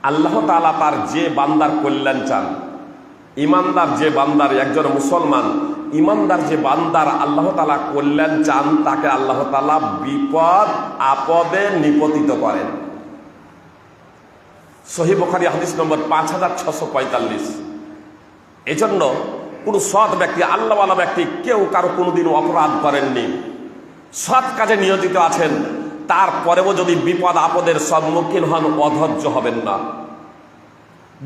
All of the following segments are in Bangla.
আল্লাহ তাআলা তার যে বান্দার কল্যাণ চান, ইমানদার যে বান্দার, একজন মুসলমান ইমানদার যে বান্দার আল্লাহ তাআলা কল্যাণ চান, তাকে আল্লাহ তাআলা বিপদ আপদে নিপতিত করেন। সহিহ বুখারী হাদিস নম্বর 5645। এজন্য কোন সৎ ব্যক্তি, আল্লাহওয়ালা ব্যক্তি, কেউ কারো কোনোদিন অপরাধ করেননি, সৎ কাজে নিয়োজিত আছেন, তারপরেও যদি বিপদ আপদের সম্মুখীন হন, অধৈর্য হবেন না।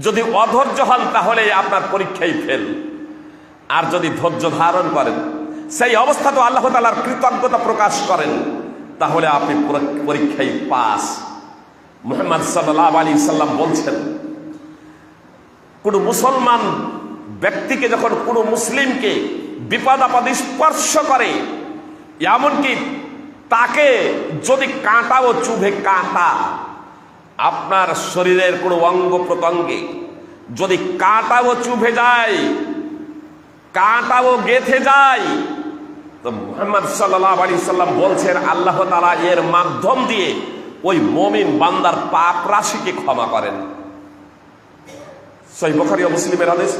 যদি অধৈর্য হন তাহলে আপনার পরীক্ষায় ফেল। আর যদি ধৈর্য ধারণ করেন, সেই অবস্থা তো আল্লাহ তাআলার কৃতজ্ঞতা প্রকাশ করেন, তাহলে আপনি পরীক্ষায় পাস। মুহাম্মদ সাল্লাল্লাহু আলাইহি সাল্লাম বলছেন, কোন মুসলমান ব্যক্তিকে যখন কোন মুসলিমকে বিপদ আপদ স্পর্শ করে, এমনকি তাকে যদি কাঁটাও চুভে, কাঁটা আপনার শরীরের কোনো অঙ্গ প্রত্যঙ্গে যদি কাঁটাও চুভে যায়, কাঁটাও গেঁথে যায়, তো মুহাম্মদ সাল্লাল্লাহু আলাইহি সাল্লাম বলছেন আল্লাহ তাআলা এর মাধ্যম দিয়ে ওই মুমিন বান্দার পাপ রাশিকে ক্ষমা করেন। সহিহ বুখারী ও মুসলিমের হাদিস,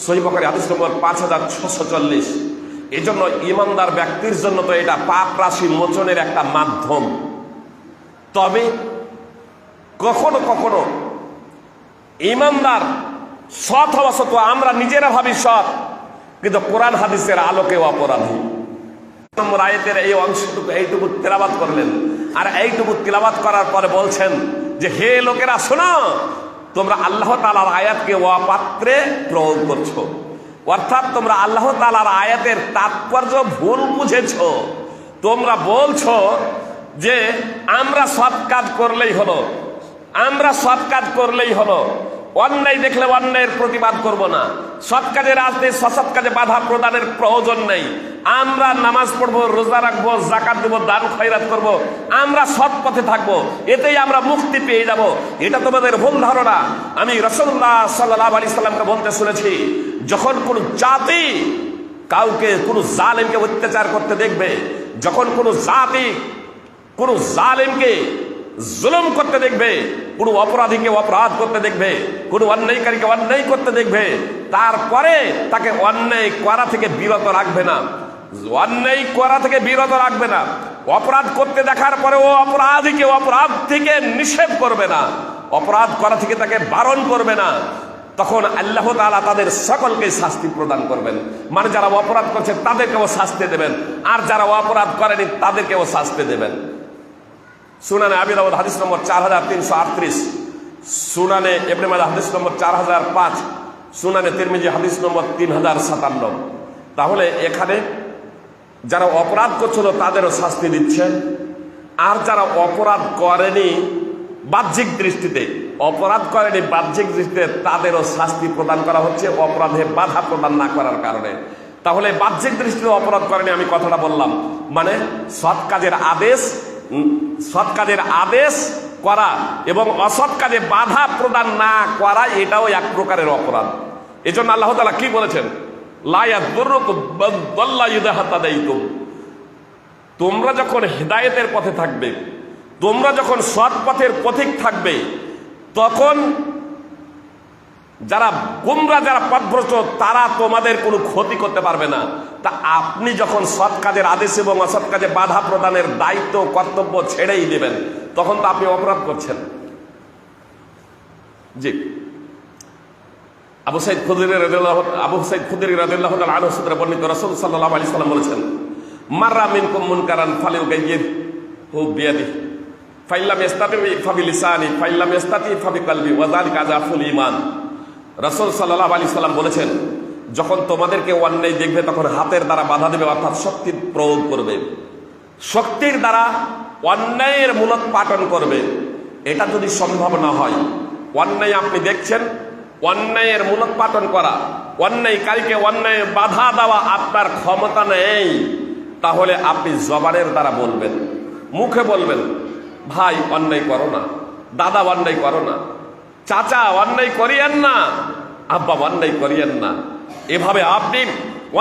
সহিহ বুখারী হাদিস নম্বর 5640। এই জন্য ইমানদার ব্যক্তির জন্য তো এটা পাপ রাশি মোচনের একটা মাধ্যম। তবে কখনো কখনো ইমানদার সৎ হওয়া সত্ত্বেও আমরা নিজেরা ভাবি সৎ, কিন্তু কোরআন হাদিসের আলোকে অপরাধী। নম্বর আয়াতের এই অংশটুকু এইটুকু তেলাওয়াত করলেন, আর এইটুকু তেলাওয়াত করার পরে বলছেন যে হে লোকেরা শোনো, তোমরা আল্লাহ তাআলার আয়াতকে অপাত্রে প্রয়োগ করছো, অর্থাৎ তোমরা আল্লাহ তাআলার আয়াতের তাৎপর্য ভুল বুঝেছো। তোমরা বলছো যে আমরা সৎ কাজ করলেই হলো, আমরা সৎ কাজ করলেই হলো, অন্যায় দেখলে অন্যায়ের প্রতিবাদ করব না, সৎ কাজের আসতে সৎ কাজে বাধা প্রদানের প্রয়োজন নেই, আমরা নামাজ পড়বো, রোজা রাখবো, যাকাত দেবো, দান খয়রাত করব, আমরা সৎ পথে থাকবো, এতেই আমরা মুক্তি পেয়ে যাব। এটা তোমাদের ভুল ধারণা। আমি রাসূলুল্লাহ সাল্লাল্লাহু আলাইহি সাল্লামকে বলতে শুনেছি, যখন কোন জাতি কাউকে, কোন জালেমকে অত্যাচার করতে দেখবে, যখন কোন জাতি কোন জালেমকে জুলুম করতে দেখবে, কোন অপরাধীকে অপরাধ করতে দেখবে, কোন অন্যায়কারীকে অন্যায় করতে দেখবে, তারপরে তাকে অন্যায় করা থেকে বিরত রাখবে না, অন্যায় করা থেকে বিরত রাখবে না, অপরাধ করতে দেখার পরে ও অপরাধীকে অপরাধ থেকে নিষেধ করবে না, অপরাধ করা থেকে তাকে বারণ করবে না, তখন আল্লাহ তাআলা তাদের সকলকে শাস্তি প্রদান করবেন। মানে যারা অপরাধ করছে তাদেরকেও শাস্তি দেবেন, আর যারা অপরাধ করেনি তাদেরকেও শাস্তি দেবেন। সুনানে আবি দাউদ হাদিস নম্বর 4338, সুনানে ইবনে মাজাহ হাদিস নম্বর 4005, সুনানে তিরমিজি হাদিস নম্বর 3057। তাহলে এখানে যারা অপরাধ করছিল তাদেরও শাস্তি দিচ্ছেন, আর যারা অপরাধ করেনি বাহ্যিক দৃষ্টিতে, অপরাধ করেনি বাহ্যিক দৃষ্টিতে, তাদেরও শাস্তি প্রদান করা হচ্ছে অপরাধে বাধা প্রদান না করার কারণে। তাহলে বাহ্যিক দৃষ্টিতে অপরাধ করেনি, আমি কথাটা বললাম, মানে সৎ কাজের আদেশ, সৎ কাজের আদেশ করা এবং অসৎ কাজে বাধা প্রদান না করা, এটাও এক প্রকারের অপরাধ। এজন্য আল্লাহ তাআলা কি বলেছেন, লা ইয়াদুররুকুম মান দাল্লা ইযা হাদাইতুম, তোমরা যখন হিদায়াতের পথে থাকবে, তোমরা যখন সৎ পথের পথিক থাকবে, তখন যারা গুমরা, যারা পথভ্রষ্ট, তারা তোমাদের কোনো ক্ষতি করতে পারবে না। তা আপনি যখন সৎ কাজের আদেশ এবং অসৎ কাজে বাধা প্রদানের দায়িত্ব কর্তব্য ছেড়েই দেবেন, তখন তো আপনি অপরাধ করছেন। জি, আবু সাইদ খুদরি রাদিয়াল্লাহু তাআলা আনহু সূত্রে বর্ণিত, রাসূল সাল্লাল্লাহু আলাইহি সাল্লাম বলেছেন, মাররা মিনকুম মুনকারান ফালিয়ুগাইয়িরহু বিয়াদিহি, ফাইল্লাম ইস্তাতি ফাবিলিসানি, ফাইল্লাম ইস্তাতি ফাবিকলবি, ওয়া যালিকা আযাফুল ঈমান। রাসূল সাল্লাল্লাহু আলাইহি সাল্লাম বলেছেন, যখন তোমাদেরকে অন্যায় দেখবে তখন হাতের দ্বারা বাধা দেবে, অর্থাৎ শক্তির প্রয়োগ করবে, শক্তির দ্বারা অন্যায়ের মূলোৎপাটন করবে। এটা যদি সম্ভব না হয়, অন্যায় আপনি দেখছেন, অন্যায়ের মূলোৎপাটন করা, অন্যায়কারীকে অন্যায় বাধা দেওয়া আপনার ক্ষমতা নেই, তাহলে আপনি জবানের দ্বারা বলবেন, মুখে বলবেন, ভাই অন্যায় করো না, দাদা অন্যায় করো না, চাচা অন্যায় করিয়েন না, আব্বা অন্যায় করিয়েন না, এভাবে আপনি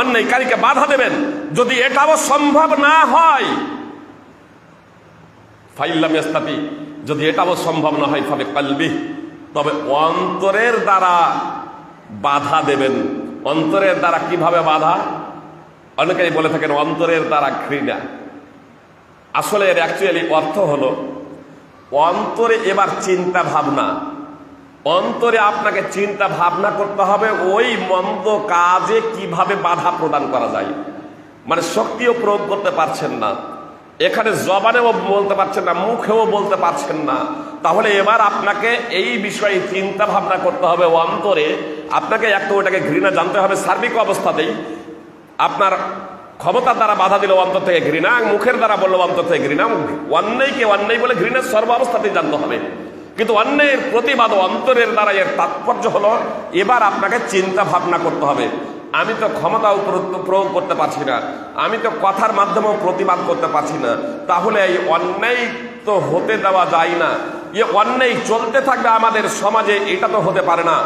অন্যায়কারীকে বাধা দেবেন। যদি এটাও সম্ভব না হয়, ফাইল্লাম ইস্তাতি যদি এটাও সম্ভব না হয় তবে কলবি, তবে অন্তরের দ্বারা বাধা দেবেন। অন্তরের দ্বারা কিভাবে বাধা? অনেকেই বলে থাকেন অন্তরের দ্বারা ঘৃণা। আসলে এর অ্যাকচুয়ালি অর্থ হলো অন্তরে এবার চিন্তা ভাবনা, অন্তরে আপনাকে চিন্তা ভাবনা করতে হবে ওই মন্দ কাজে কিভাবে বাধা প্রদান করা যায়। মানে শক্তিও প্রয়োগ করতে পারছেন না, এখানে জবানেও বলতে পারছেন না, মুখেও বলতে পারছেন না। তাহলে এবার আপনাকে এই বিষয়ে চিন্তা ভাবনা করতে হবে। অন্তরে আপনাকে একটা ওটাকে ঘৃণা জানতে হবে। সার্বিক অবস্থাতেই আপনার ক্ষমতার দ্বারা বাধা দিল অন্তর থেকে ঘৃণা, মুখের দ্বারা বললো অন্তর থেকে ঘৃণা। অন্যায়কে অন্যায় বলে ঘৃণা সর্ব অবস্থাতেই জানতে হবে। কিন্তু অন্যায়ের প্রতিবাদ অন্তরের দ্বারা এর তাৎপর্য হলো এবার আপনাকে চিন্তা ভাবনা করতে হবে। আমি তো ক্ষমতাও প্রয়োগ করতে পারছি না, আমি তো কথার মাধ্যমেও প্রতিবাদ করতে পারছি না, তাহলে এই অন্যায় তো হতে দেওয়া যায় না। এ অন্যায় চলতে থাকবে আমাদের সমাজে, এটা তো হতে পারে না।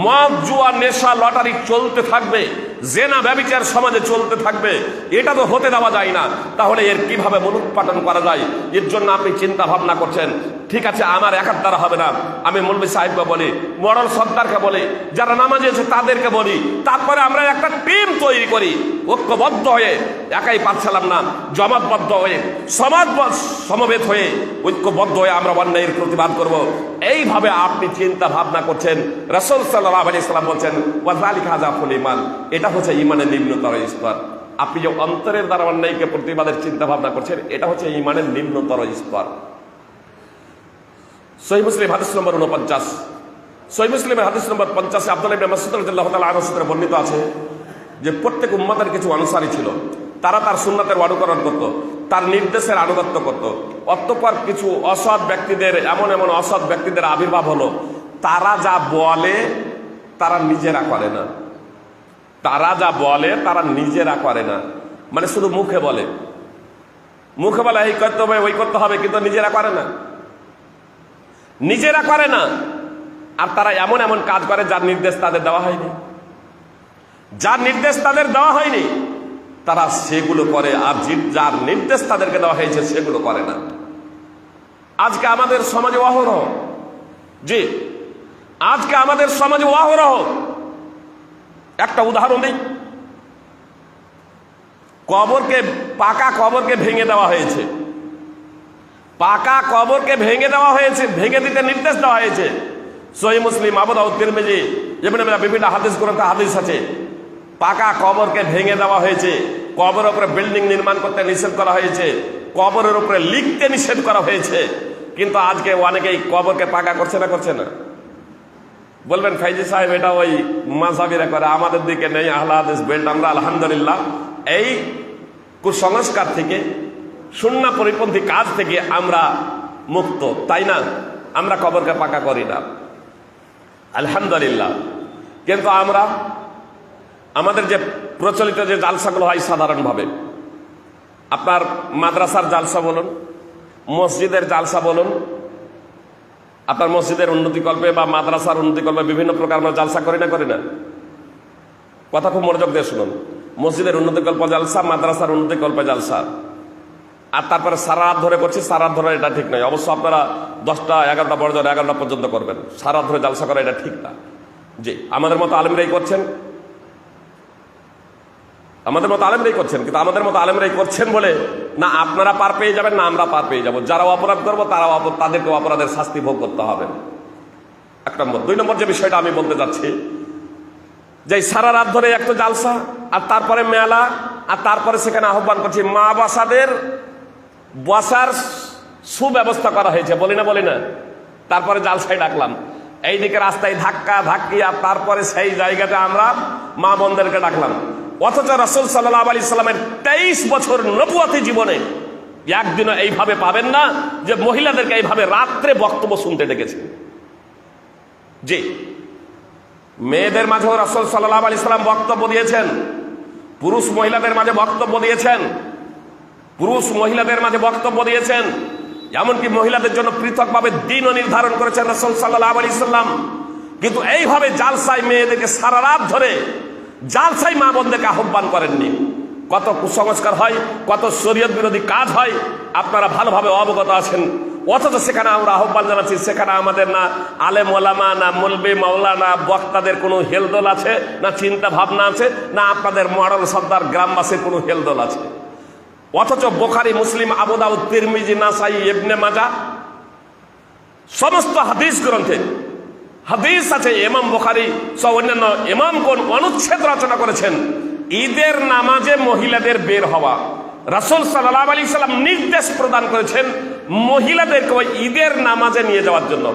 মদ, জুয়া, নেশা, লটারি চলতে থাকবে, জেনা ব্যভিচার সমাজে চলতে থাকবে, এটা তো হতে দেওয়া যায় না। তাহলে এর কিভাবে মূলোৎপাটন করা যায়, এর জন্য আপনি চিন্তা ভাবনা করছেন। ঠিক আছে, আমার একার দ্বারা হবে না, আমি মৌলভী সাহেবকে বলি, মরল সর্দারকে বলি, যারা নামাজে আছে তাদেরকে বলি, তারপরে আমরা একটা টিম তৈরি করি, ঐক্যবদ্ধ হয়ে, একাই পাচ্ছিলাম না, জমাতবদ্ধ হয়ে, সমাজ সমবেত হয়ে, ঐক্যবদ্ধ হয়ে আমরা অন্যায়ের প্রতিবাদ করব। এইভাবে আপনি চিন্তা ভাবনা করছেন। রাসূল সাল্লাল্লাহু আলাইহি সাল্লাম বলছেন ওয়াযালিকা হাযাফুল ঈমান, এটা হচ্ছে ঈমানের নিম্নতর স্তর। আপনি যে অন্তরের দ্বারা অন্যায়কে প্রতিবাদের চিন্তা ভাবনা করছেন, এটা হচ্ছে ঈমানের নিম্নতর স্তর। সহিহ মুসলিম হাদিস নম্বর 49, সহিহ মুসলিমের হাদিস নম্বর 50 আব্দুল্লাহ ইবনে মাসউদ রাদিয়াল্লাহু তাআলা আনহু সূত্রে বর্ণিত আছে যে প্রত্যেক উম্মতের কিছু অনুসারী ছিল, তারা তার সুন্নাতের অনুকরণ করত, তার নির্দেশের আনুগত্য করত। অতঃপর কিছু অসৎ ব্যক্তিদের, এমন এমন অসৎ ব্যক্তিদের আবির্ভাব হলো, তারা যা বলে তারা নিজেরা করে না, তারা যা বলে তারা নিজেরা করে না। মানে শুধু মুখে বলে, মুখে বলে এই করতে হবে ওই করতে হবে, কিন্তু নিজেরা করে না, নিজেরা করে না। আর তারা এমন এমন কাজ করে যার নির্দেশ তাদের দেওয়া হয়নি, যার নির্দেশ তাদের দেওয়া হয়নি তারা সেগুলো করে, আর যার নির্দেশ তাদেরকে দেওয়া হয়েছে সেগুলো করে না। আজকে আমাদের সমাজে অহরহ, জি আজকে আমাদের সমাজে অহরহ। একটা উদাহরণ দিই, কবরকে, পাকা কবরকে ভেঙে দেওয়া হয়েছে, পাকা কবরকে ভেঙে দেওয়া হয়েছে, ভেঙে দিতে নির্দেশ দেওয়া হয়েছে। সহিহ মুসলিম, আবু দাউদ, তিরমিজি, ইবনে মাজাহ বিভিন্ন হাদিস গ্রন্থে হাদিস আছে। পাকা কবরকে ভেঙে দেওয়া হয়েছে, কবরের উপরে বিল্ডিং নির্মাণ করতে নিষেধ করা হয়েছে, কবরের উপরে লিখতে নিষেধ করা হয়েছে। কিন্তু আজকে অনেকেই কবরকে পাকা করছে না, করছে না। বলবেন ফাইজি সাহেব এটা ওই মাযহাবিরা করে, আমাদের দিকে নেই আহলে হাদিস বেল্ট। আমরা আলহামদুলিল্লাহ এই কুসংস্কার থেকে, সুন্নাহ পরিপন্থী কাজ থেকে আমরা মুক্ত, তাই না? আমরা কবরকে পাকা করি না আলহামদুলিল্লাহ। কিন্তু আমরা আমাদের যে প্রচলিত যে জালসাগুলো হয় সাধারণভাবে, আপনার মাদ্রাসার জালসা বলুন, মসজিদের জালসা বলুন, আপনার মসজিদের উন্নতিকল্পে বা মাদ্রাসার উন্নতিকল্পে বিভিন্ন প্রকার আমরা জালসা করি না, করি না? কথা খুব মনোযোগ দিয়ে শুনুন। মসজিদের উন্নতিকল্প জালসা, মাদ্রাসার উন্নতিকল্পে জালসা, আর তারপরে সারা রাত ধরে করছি। সারা রাত ধরে এটা ঠিক নয়, অবশ্য আপনারা 10টা 11টা পর্যন্ত 11টা পর্যন্ত করবেন, সারা রাত ধরে জালসা করা এটা ঠিক না। জি আমাদের মতো আলেমরাই করছেন, আমাদের মতো আলেমরাই করছেন, কিন্তু আমাদের মতো আলেমরাই করছেন বলে না আপনারা পার পেয়ে যাবেন, না আমরা পার পেয়ে যাব। যারা অপরাধ করবো তারা তাদেরকে অপরাধের শাস্তি ভোগ করতে হবে। 1 নম্বর। 2 নম্বর যে বিষয়টা আমি বলতে যাচ্ছি, যে সারা রাত ধরে একটা জালসা, আর তারপরে মেলা, আর তারপরে সেখানে আহ্বান করছি, মা বাসাদের বসার সুব্যবস্থা করা হয়েছে, বলি না, বলি না। তারপরে জালসায় ডাকলাম, এইদিকে রাস্তায় ধাক্কা ধাক্কি, আর তারপরে সেই জায়গাতে আমরা মা বোনদেরকে ডাকলাম। অথচ রাসূল সাল্লাল্লাহু আলাইহি সাল্লামের 23 বছর নবুয়তি জীবনে একদিনও এইভাবে পাবেন না যে মহিলাদেরকে এইভাবে রাত্রে বক্তব্য শুনতে ডেকেছে। জি মেয়েদের মাঝেও রাসূল সাল্লাল্লাহু আলাইহি সাল্লাম বক্তব্য দিয়েছেন, পুরুষ মহিলাদের মাঝে বক্তব্য দিয়েছেন, পুরুষ মহিলাদের মাঝে বক্তব্য দিয়েছেন। এমনকি মহিলাদের জন্য পৃথকভাবে দিনও নির্ধারণ করেছেন রাসূল সাল্লাল্লাহু আলাইহি সাল্লাম। কিন্তু এইভাবে জালসায় মেয়েদেরকে সারা রাত ধরে জালসায় মা বোনদেরকে আহ্বান করেননি। কত কুসংস্কার হয়, কত শরীয়ত বিরোধী কাজ হয়, আপনারা ভালোভাবে অবগত আছেন। অথচ সেখানে আমরা আহ্বান জানাচ্ছি, সেখানে আমাদের না আলেম ওলামা, না মৌলবি মাওলানা, বক্তাদের কোনো হেলদোল আছে, না চিন্তা ভাবনা আছে, না আপনাদের মডেল সর্দার গ্রামবাসীর কোনো হেলদোল আছে। অথচ বুখারী, মুসলিম, আবু দাউদ, তিরমিজি, নাসাই, ইবনে মাজাহ সমস্ত হাদিস গ্রন্থে হাদিস আছে। ইমাম বুখারী সহ অন্যান্য ইমামগণ অনুচ্ছেদ রচনা করেছেন ঈদের নামাজে মহিলাদের বের হওয়া। রাসূল সাল্লাল্লাহু আলাইহি সাল্লাম নির্দেশ প্রদান করেছেন মহিলাদেরকে ওই ঈদের নামাজে নিয়ে যাওয়ার জন্য।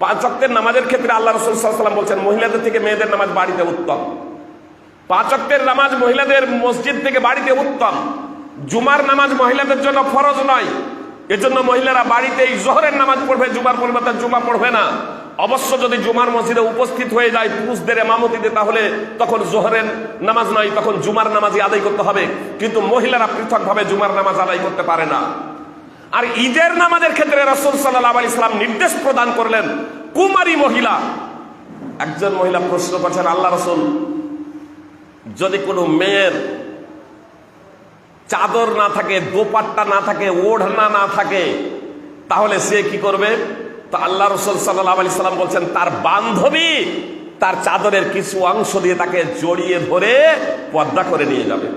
5 ওয়াক্তের নামাজের ক্ষেত্রে আল্লাহ রাসূল সাল্লাল্লাহু আলাইহি ওয়াসাল্লাম বলছেন মেয়েদের থেকে মেয়েদের নামাজ বাড়িতে উত্তম। 5 ওয়াক্তের নামাজ মহিলাদের মসজিদ থেকে বাড়িতে উত্তম। জুমার নামাজ মহিলাদের জন্য ফরজ নয়, এজন্য মহিলারা বাড়িতেই জোহরের নামাজ পড়বে, জুমার পরিবর্তে জুমা পড়বে না। অবশ্য যদি জুমার মসজিদে উপস্থিত হয়ে যায় পুরুষদের ইমামতিতে, তাহলে তখন জোহরের নামাজ নয়, তখন জুমার নামাজই আদায় করতে হবে। কিন্তু মহিলারা পৃথকভাবে জুমার নামাজ আদায় করতে পারে না। আর ঈদের নামাজের ক্ষেত্রে রাসূল সাল্লাল্লাহু আলাইহি সাল্লাম নির্দেশ প্রদান করলেন কুমারী মহিলা। একজন মহিলা প্রশ্ন করছেন, আল্লাহ রাসূল, যদি কোনো মেয়ের চাদর না থাকে, দোপাট্টা না থাকে, ওড়না না থাকে, তাহলে সে কি করবে? তো আল্লাহ রাসূল সাল্লাল্লাহু আলাইহি সাল্লাম বলছেন তার বান্ধবী তার চাদরের কিছু অংশ দিয়ে তাকে জড়িয়ে ধরে পর্দা করে নিয়ে যাবে।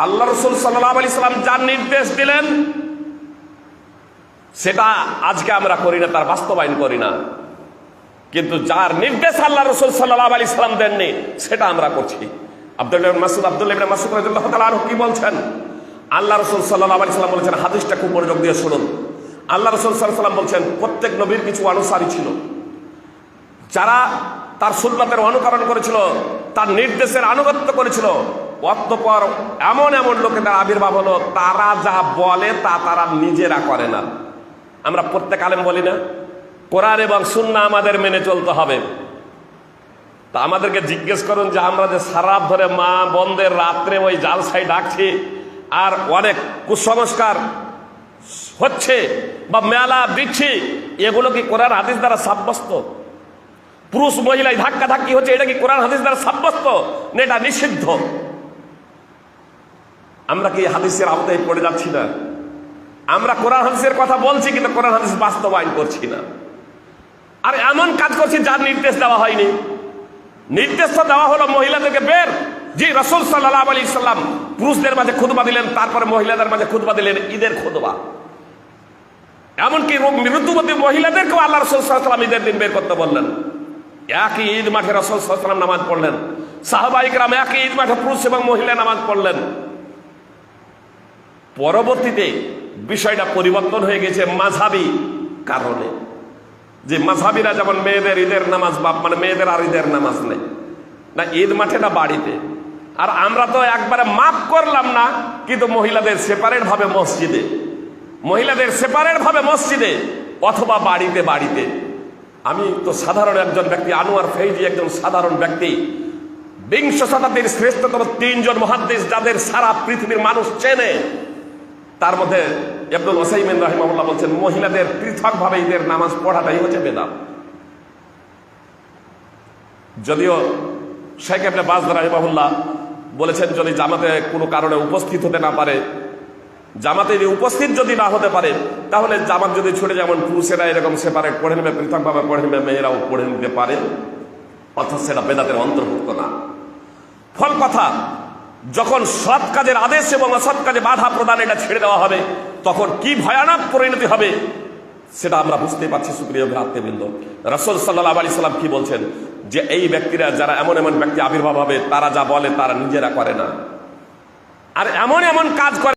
আল্লাহ রাসূল সাল্লাল্লাহু আলাইহি সাল্লাম যার নির্দেশ দিলেন সেটা আজকে আমরা করি না, তার বাস্তবায়ন করি না। কিন্তু যার নির্দেশ আল্লাহ রাসূল সাল্লাল্লাহু আলাইহি সাল্লাম দেননি সেটা আমরা করছি। আব্দুল্লাহ ইবনে মাসউদ রাদিয়াল্লাহু তাআলা আনহু কি বলছেন? আল্লাহ রাসূল সাল্লাল্লাহু আলাইহি সাল্লাম বলেছেন, হাদিসটা খুব মনোযোগ দিয়ে শুনুন। আল্লাহ রাসূল সাল্লাল্লাহু আলাইহি সাল্লাম বলছেন প্রত্যেক নবীর কিছু অনুসারী ছিল যারা তার সুন্নাতের অনুকরণ করেছিল, তার নির্দেশের আনুগত্য করেছিল। অতঃপর এমন এমন লোকেদের আবির্ভাব হলো তারা যা বলে তা তারা নিজেরা করে না। আমরা প্রত্যেক আলেম বলি না কোরআন এবং সুন্নাহ আমাদের মেনে চলতে হবে। তা আমাদেরকে জিজ্ঞেস করুন যে আমরা যে সারা ধরে মা বন্ধের রাত্রে ওই জালসায় ডাকছি, আর অনেক কুসংস্কার হচ্ছে বা মেলা দিচ্ছি, এগুলো কি কোরআন হাদিস দ্বারা সাব্যস্ত? পুরুষ মহিলায় ধাক্কা ধাক্কি হচ্ছে, এটা কি কোরআন হাদিস দ্বারা সাব্যস্ত না এটা নিষিদ্ধ? আমরা কি হাদিসের আওতায় পড়ে যাচ্ছি না? আমরা কোরআন হাদিসের কথা বলছি কিন্তু কোরআন হাদিস বাস্তবায়ন করছি না। আর এমন কাজ করছি যার নির্দেশ দেওয়া হয়নি। নির্দেশ তো দেওয়া হলো মহিলাদেরকে বের। যে রাসূল সাল্লাল্লাহু আলাইহি সাল্লাম পুরুষদের মাঝে খুতবা দিলেন, তারপরে মহিলাদের মাঝে খুতবা দিলেন ঈদের খুতবা। এমনকি ঋতুবতী মহিলাদেরকেও আল্লাহ রাসূল সাল্লাল্লাহু আলাইহি সাল্লাম ঈদের দিন বের করতে বললেন। একই ঈদ মাঠে রাসূল সাল্লাল্লাহু আলাইহি সাল্লাম নামাজ পড়লেন, সাহাবায়ে কেরাম একই ঈদ মাঠে পুরুষ এবং মহিলা নামাজ পড়লেন। পরবর্তীতে বিষয়টা পরিবর্তন হয়ে গেছে মাযহাবী কারণে, যে মাযহাবীরা যেমন মেয়েদের ঈদের নামাজ মানে মেয়েদের আর ঈদের নামাজ নেই না, ঈদ মাঠে না বাড়িতে। আর আমরা তো একবারে মাফ করলাম না, কিন্তু মহিলাদের সেপারেট ভাবে মসজিদে, মহিলাদের সেপারেট ভাবে মসজিদে অথবা বাড়িতে বাড়িতে। আমি তো সাধারণ একজন ব্যক্তি, আনোয়ার ফেইজি একজন সাধারণ ব্যক্তি, বিংশ শতাব্দীর শ্রেষ্ঠতম 3 জন মুহাদ্দিস যাদের সারা পৃথিবীর মানুষ চেনে, তার মধ্যে ইবনুল উসাইমিন রাহিমাহুল্লাহ বলছেন মহিলাদের পৃথকভাবে ঈদের নামাজ পড়াটাই হচ্ছে বেদাত। যদিও শেখ ইবনে বাজ রাহিমাহুল্লাহ বলেছেন যদি জামাতে কোনো কারণে উপস্থিত হতে না পারে, জামাতে উপস্থিত যদি না হতে পারে, তাহলে জামাত যদি ছুটে যেমন পুরুষেরা এরকম সেপারেট পড়ে নেবে, পৃথকভাবে পড়ে নেবে, মেয়েরাও পড়ে নিতে পারে, অর্থাৎ সেটা বেদাতের অন্তর্ভুক্ত না। ফল কথা, যখন সৎ কাজের আদেশ এবং অসৎ কাজে বাধা প্রদান এটা ছেড়ে দেওয়া হবে, তখন কি ভয়ানক পরিণতি হবে সেটা আমরা বুঝতে পারছি। সুপ্রিয় ভ্রাতৃবৃন্দ, রাসূল সাল্লাল্লাহু আলাইহি সাল্লাম কি বলছেন? যে এই ব্যক্তিরা যারা এমন এমন ব্যক্তি আবির্ভাব হবে, তারা যা বলে তারা নিজেরা করে না, আর এমন এমন কাজ করে